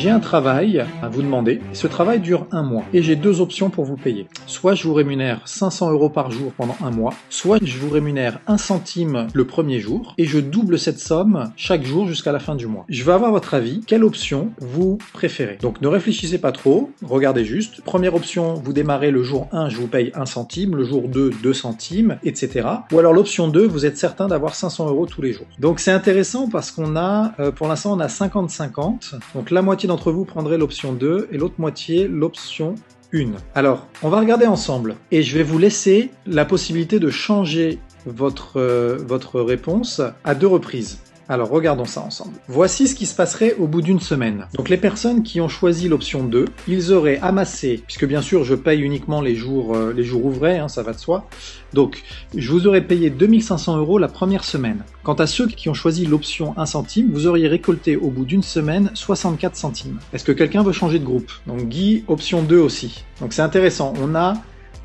J'ai un travail à vous demander, ce travail dure 1 mois, et j'ai 2 options pour vous payer. Soit je vous rémunère 500 € par jour pendant 1 mois, soit je vous rémunère 1 centime le premier jour, et je double cette somme chaque jour jusqu'à la fin du mois. Je veux avoir votre avis, quelle option vous préférez? Donc ne réfléchissez pas trop, regardez juste. Première option, vous démarrez le jour 1, je vous paye 1 centime, le jour 2, 2 centimes, etc. Ou alors l'option 2, vous êtes certain d'avoir 500 € tous les jours. Donc c'est intéressant parce qu'on a, pour l'instant, on a 50-50, donc la moitié d'entre vous prendrez l'option 2 et l'autre moitié l'option 1. Alors, on va regarder ensemble et je vais vous laisser la possibilité de changer votre réponse à 2 reprises. Alors, regardons ça ensemble. Voici ce qui se passerait au bout d'une semaine. Donc, les personnes qui ont choisi l'option 2, ils auraient amassé, puisque bien sûr, je paye uniquement les jours ouvrés, hein, ça va de soi. Donc, je vous aurais payé 2500 € la première semaine. Quant à ceux qui ont choisi l'option 1 centime, vous auriez récolté au bout d'une semaine 64 centimes. Est-ce que quelqu'un veut changer de groupe? Donc, Guy, option 2 aussi. Donc, c'est intéressant. On a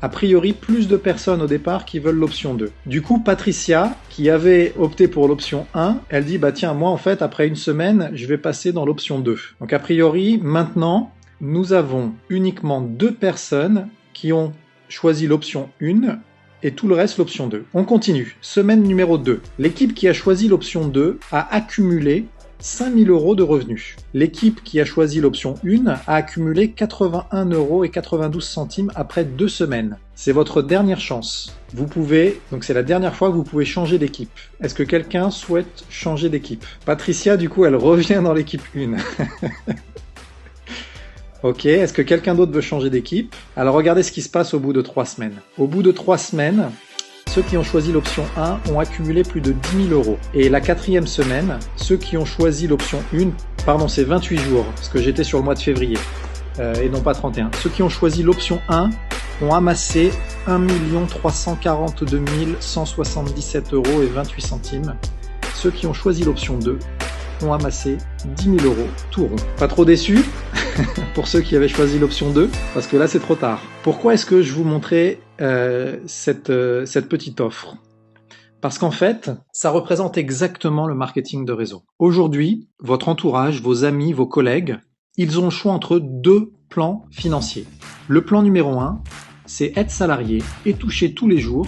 a priori plus de personnes au départ qui veulent l'option 2. Du coup, Patricia, qui avait opté pour l'option 1, elle dit, bah tiens, moi en fait, après une semaine, je vais passer dans l'option 2. Donc a priori, maintenant, nous avons uniquement 2 personnes qui ont choisi l'option 1 et tout le reste l'option 2. On continue. Semaine numéro 2. L'équipe qui a choisi l'option 2 a accumulé 5 000 € de revenus. L'équipe qui a choisi l'option 1 a accumulé 81,92 € après 2 semaines. C'est votre dernière chance. Vous pouvez, donc c'est la dernière fois que vous pouvez changer d'équipe. Est-ce que quelqu'un souhaite changer d'équipe? Patricia, du coup, elle revient dans l'équipe 1. Ok, est-ce que quelqu'un d'autre veut changer d'équipe? Alors regardez ce qui se passe au bout de 3 semaines. Au bout de 3 semaines, ceux qui ont choisi l'option 1 ont accumulé plus de 10 000 €. Et la 4e semaine, ceux qui ont choisi l'option 1, pardon, c'est 28 jours, parce que j'étais sur le mois de février, et non pas 31. Ceux qui ont choisi l'option 1 ont amassé 1 342 177 € et 28 centimes. Ceux qui ont choisi l'option 2 ont amassé 10 000 € tout rond. Pas trop déçu pour ceux qui avaient choisi l'option 2, parce que là c'est trop tard. Pourquoi est-ce que je vous montrais cette petite offre? Parce qu'en fait, ça représente exactement le marketing de réseau. Aujourd'hui, votre entourage, vos amis, vos collègues, ils ont le choix entre 2 plans financiers. Le plan numéro 1, c'est être salarié et toucher tous les jours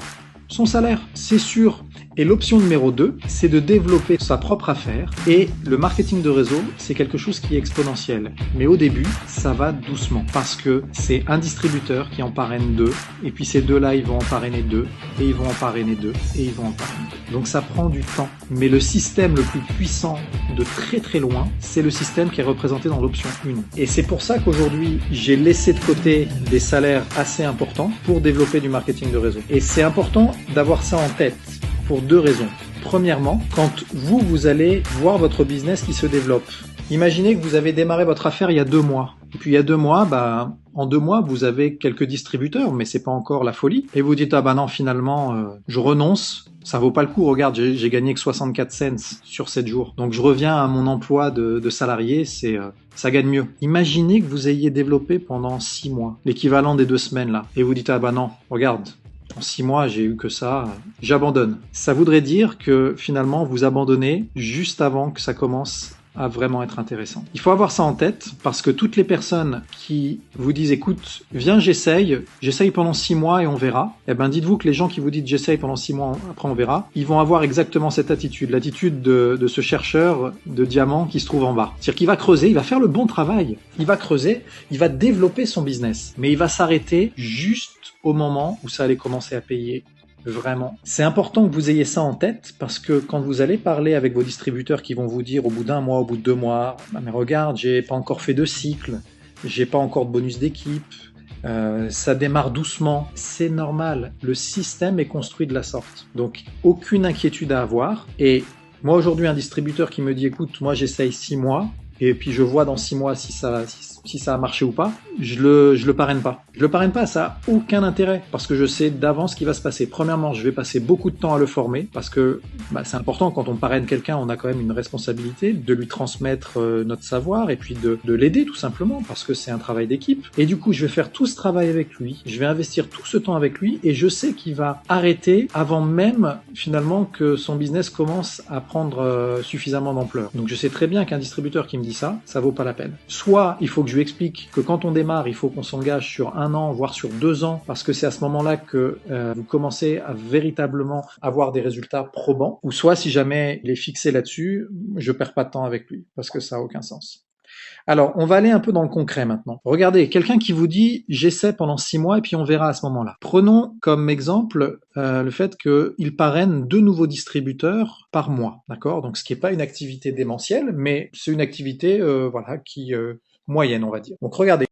son salaire, c'est sûr. Et l'option numéro 2, c'est de développer sa propre affaire. Et le marketing de réseau, c'est quelque chose qui est exponentiel. Mais au début, ça va doucement. Parce que c'est un distributeur qui en parraine 2. Et puis ces 2-là, ils vont en parrainer 2. Et ils vont en parrainer 2. Et ils vont en parrainer 2. Donc ça prend du temps. Mais le système le plus puissant de très très loin, c'est le système qui est représenté dans l'option 1. Et c'est pour ça qu'aujourd'hui, j'ai laissé de côté des salaires assez importants pour développer du marketing de réseau. Et c'est important d'avoir ça en tête pour 2 raisons. Premièrement, quand vous allez voir votre business qui se développe. Imaginez que vous avez démarré votre affaire il y a 2 mois. Et puis il y a 2 mois, en 2 mois, vous avez quelques distributeurs, mais c'est pas encore la folie. Et vous dites, ah bah non, finalement, je renonce. Ça vaut pas le coup. Regarde, j'ai gagné que 64 cents sur 7 jours. Donc je reviens à mon emploi de salarié, ça gagne mieux. Imaginez que vous ayez développé pendant 6 mois, l'équivalent des 2 semaines là. Et vous dites, ah bah non, regarde. En 6 mois, j'ai eu que ça, j'abandonne. Ça voudrait dire que finalement, vous abandonnez juste avant que ça commence à vraiment être intéressant. Il faut avoir ça en tête parce que toutes les personnes qui vous disent écoute, viens, j'essaye pendant 6 mois et on verra. Eh ben, dites-vous que les gens qui vous disent j'essaye pendant 6 mois, après on verra, ils vont avoir exactement cette attitude, l'attitude de ce chercheur de diamants qui se trouve en bas. C'est-à-dire qu'il va creuser, il va faire le bon travail. Il va creuser, il va développer son business. Mais il va s'arrêter juste au moment où ça allait commencer à payer. Vraiment. C'est important que vous ayez ça en tête parce que quand vous allez parler avec vos distributeurs qui vont vous dire au bout d'1 mois, au bout de 2 mois, bah mais regarde, j'ai pas encore fait de cycle, j'ai pas encore de bonus d'équipe, ça démarre doucement. C'est normal. Le système est construit de la sorte. Donc, aucune inquiétude à avoir. Et moi, aujourd'hui, un distributeur qui me dit, écoute, moi, j'essaye 6 mois et puis je vois dans 6 mois si si ça a marché ou pas, je le parraine pas. Je le parraine pas, ça a aucun intérêt, parce que je sais d'avance ce qui va se passer. Premièrement, je vais passer beaucoup de temps à le former, parce que c'est important, quand on parraine quelqu'un, on a quand même une responsabilité de lui transmettre notre savoir, et puis de l'aider tout simplement, parce que c'est un travail d'équipe. Et du coup, je vais faire tout ce travail avec lui, je vais investir tout ce temps avec lui, et je sais qu'il va arrêter avant même, finalement, que son business commence à prendre suffisamment d'ampleur. Donc je sais très bien qu'un distributeur qui me dit ça vaut pas la peine. Soit il faut que je lui explique que quand on démarre, il faut qu'on s'engage sur 1 an, voire sur 2 ans, parce que c'est à ce moment-là que vous commencez à véritablement avoir des résultats probants. Ou soit, si jamais il est fixé là-dessus, je perds pas de temps avec lui, parce que ça a aucun sens. Alors, on va aller un peu dans le concret maintenant. Regardez, quelqu'un qui vous dit « j'essaie pendant 6 mois et puis on verra à ce moment-là ». Prenons comme exemple le fait qu'il parraine 2 nouveaux distributeurs par mois, d'accord? Donc, ce qui n'est pas une activité démentielle, mais c'est une activité voilà, qui moyenne, on va dire. Donc, regardez.